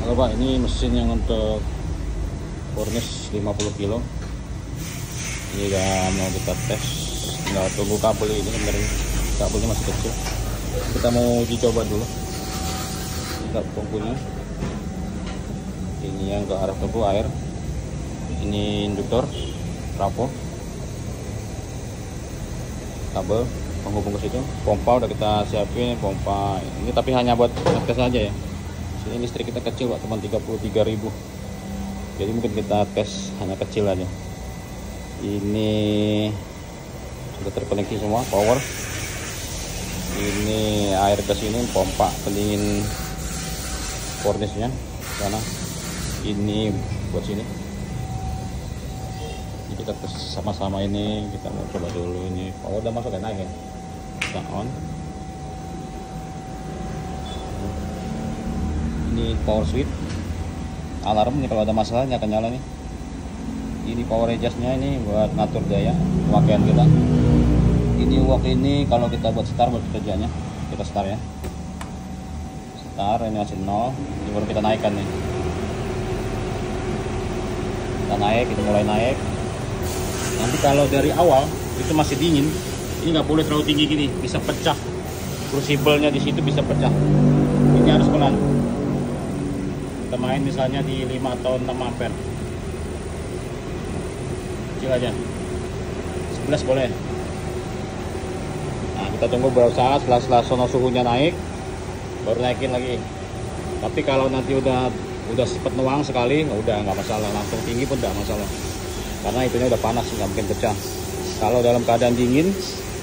Halo Pak, ini mesin yang untuk furnace 50 kilo. Ini udah mau kita tes, tinggal tunggu kabel ini, sebenarnya kabelnya masih kecil. Kita mau uji coba dulu. Kita tunggunya. Ini yang ke arah tunggu air. Ini induktor, trafo, kabel penghubung ke situ. Pompa udah kita siapin, pompa ini tapi hanya buat tes aja ya. Ini listrik kita kecil Pak, cuma 33.000. Jadi mungkin kita tes hanya kecil aja. Ini sudah terkoneksi semua, power. Ini air ke sini, pompa pendingin furnace-nya sana. Ini buat sini. Jadi kita tes sama-sama ini, kita mau coba dulu ini. Power udah masuk, naik ya. Kita on. Ini power switch, alarm nih kalau ada masalah ini akan nyala nih. Ini power adjustnya ini buat ngatur daya pemakaian kita. Ini wok ini kalau kita buat start buat kerjanya, kita start ya. Start ini masih 0, ini baru kita naikkan nih. Kita naik, kita mulai naik. Nanti kalau dari awal itu masih dingin, ini nggak boleh terlalu tinggi gini, bisa pecah. Crucible-nya di situ bisa pecah. Ini harus pelan. Kita main misalnya di 5 atau 6 ampere, kecil aja, 11 boleh. Nah kita tunggu beberapa saat, setelah sono suhunya naik baru naikin lagi. Tapi kalau nanti udah sempat nuang sekali, udah nggak masalah, langsung tinggi pun nggak masalah, karena itunya udah panas, nggak mungkin pecah. Kalau dalam keadaan dingin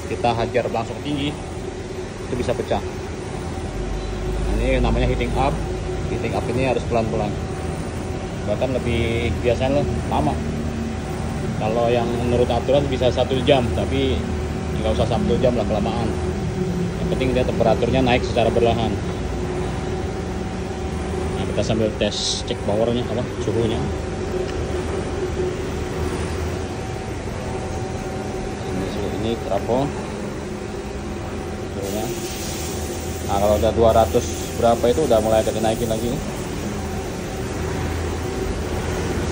kita hajar langsung tinggi, itu bisa pecah. Ini namanya heating up. Heating up ini harus pelan-pelan, bahkan lebih biasanya lama. Kalau yang menurut aturan bisa 1 jam, tapi nggak usah 1 jam lah, kelamaan. Yang penting dia temperaturnya naik secara berlahan. Nah kita sambil tes, cek powernya apa, suhunya. Ini trafo suhunya. Nah kalau udah 200 berapa itu udah mulai kita naikin lagi.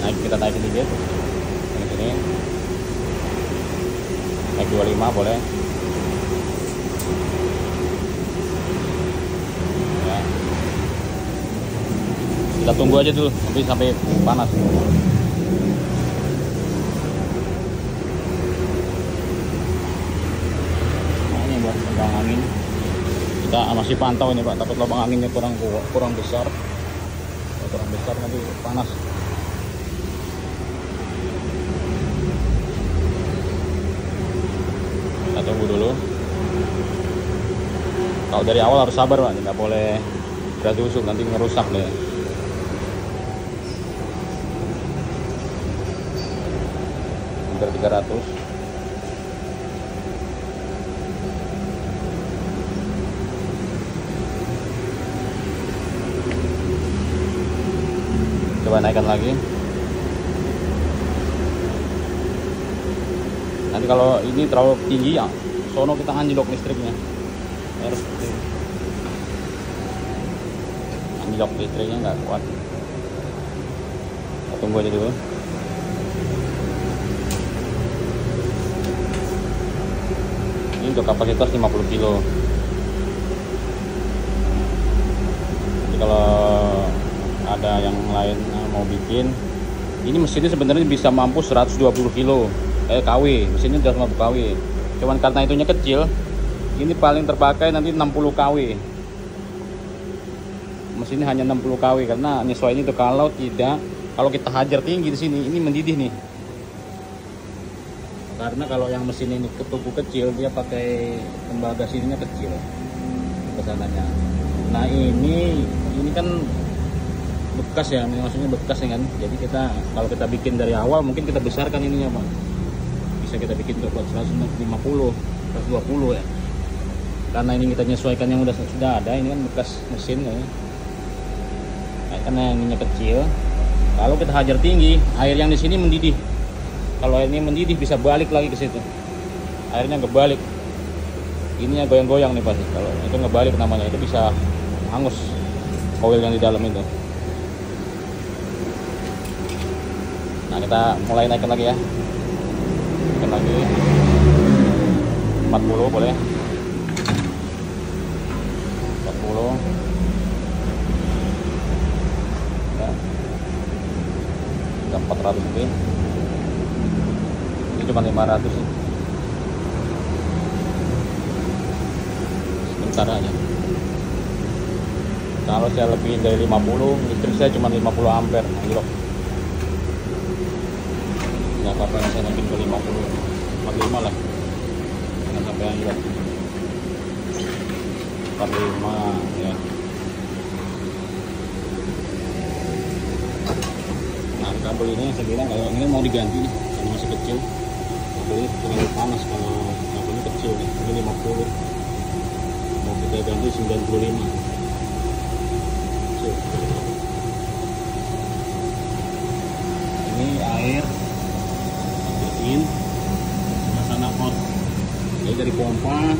Kita naikin dikit. Ini naik 25 boleh ya. Kita tunggu aja dulu sampai panas. Nah ini buat pegang angin, kita masih pantau ini Pak, takut lubang anginnya kurang besar. Kalau kurang besar nanti panas. Kita tunggu dulu. Kalau dari awal harus sabar Pak, nggak boleh berat usuk, nanti ngerusak deh. Hampir 300. Coba naikkan lagi. Nanti kalau ini terlalu tinggi ya, sono kita anjlok listriknya. Harus anjlok listriknya, nggak kuat. Kita tunggu aja dulu. Ini untuk kapasitas 50 kilo. Jadi kalau ada yang lain mau bikin, ini mesinnya sebenarnya bisa mampu 120 kilo kW, mesinnya 150 kW. Cuman karena itunya kecil, ini paling terpakai nanti 60 kW. Mesinnya hanya 60 kW karena nyesuaiin itu. Kalau kita hajar tinggi di sini, ini mendidih nih. Karena kalau yang mesin ini ketubuh kecil, dia pakai tembaga sininya kecil kesananya. Nah ini kan bekas ya, maksudnya bekas ya kan. Jadi kalau kita bikin dari awal mungkin kita besarkan ininya Pak. Bisa kita bikin untuk 150, 120 ya. Karena ini kita menyesuaikan yang sudah ada, ini kan bekas mesin ya. Nah, karena ininya kecil. Kalau kita hajar tinggi, air yang di sini mendidih. Kalau ini mendidih bisa balik lagi ke situ. Airnya ngebalik. Ininya goyang-goyang nih pasti. Kalau itu ngebalik namanya, itu bisa hangus koil yang di dalam itu. Nah, kita mulai naikkan lagi ya. Naikkan lagi 40 boleh. 40 ya. Udah 400 lebih. Ini cuma 500 sih. Sebentar aja. Kalau saya lebih dari 50, listrik saya cuma 50 ampere. Anjlok. Nggak apa-apa, saya naikin ke 50, 45 lah. Jangan sampai anjlok. 45 ya. Nah, kabel ini saya bilang kalau ini mau diganti nih, karena masih kecil. Kabel ini terlalu panas kalau kabelnya kecil nih. Ini 50. Mau kita ganti 95. Ini air bersihin sana out, jadi dari pompa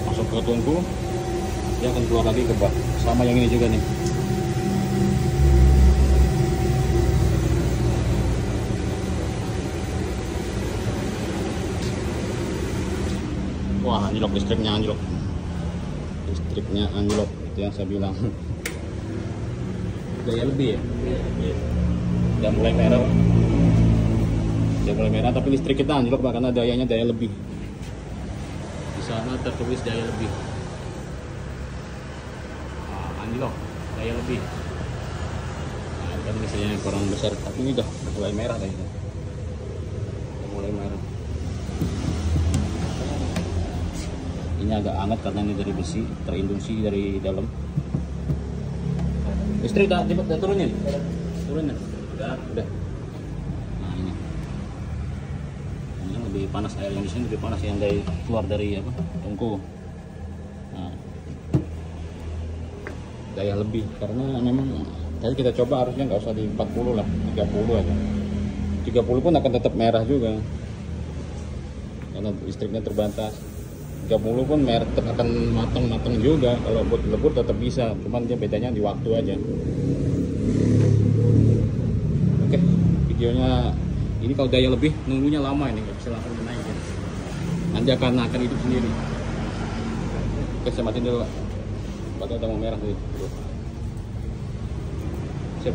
masuk ke tungku, dia akan keluar lagi ke bak, sama yang ini juga nih. Wah, anjlok, listriknya anjlok, itu yang saya bilang. Daya lebih ya. Udah mulai merah, tapi listrik kita anjlok Pak, karena dayanya daya lebih. Di sana tertulis daya lebih. Nah, anjlok, daya lebih. Nah, kan misalnya kurang besar, tapi ini udah mulai merah kayaknya. Mulai merah. Ini agak hangat karena ini dari besi, terinduksi dari dalam. Listrik udah turunin. Udah. Nah, ini lebih panas, air yang di sini lebih panas yang dari keluar dari tungku. Nah, daya lebih karena memang tadi kita coba harusnya nggak usah di 40 lah, 30 aja. 30 pun akan tetap merah juga karena listriknya terbatas. 30 pun merah tetap akan matang juga. Kalau buat lebur tetap bisa, cuman dia bedanya di waktu aja. Oke, videonya ini kalau daya lebih nunggunya lama, ini nggak bisa langsung dinaikin, nanti akan hidup sendiri. Oke, saya matiin dulu, padahal udah mau merah tuh. Sip.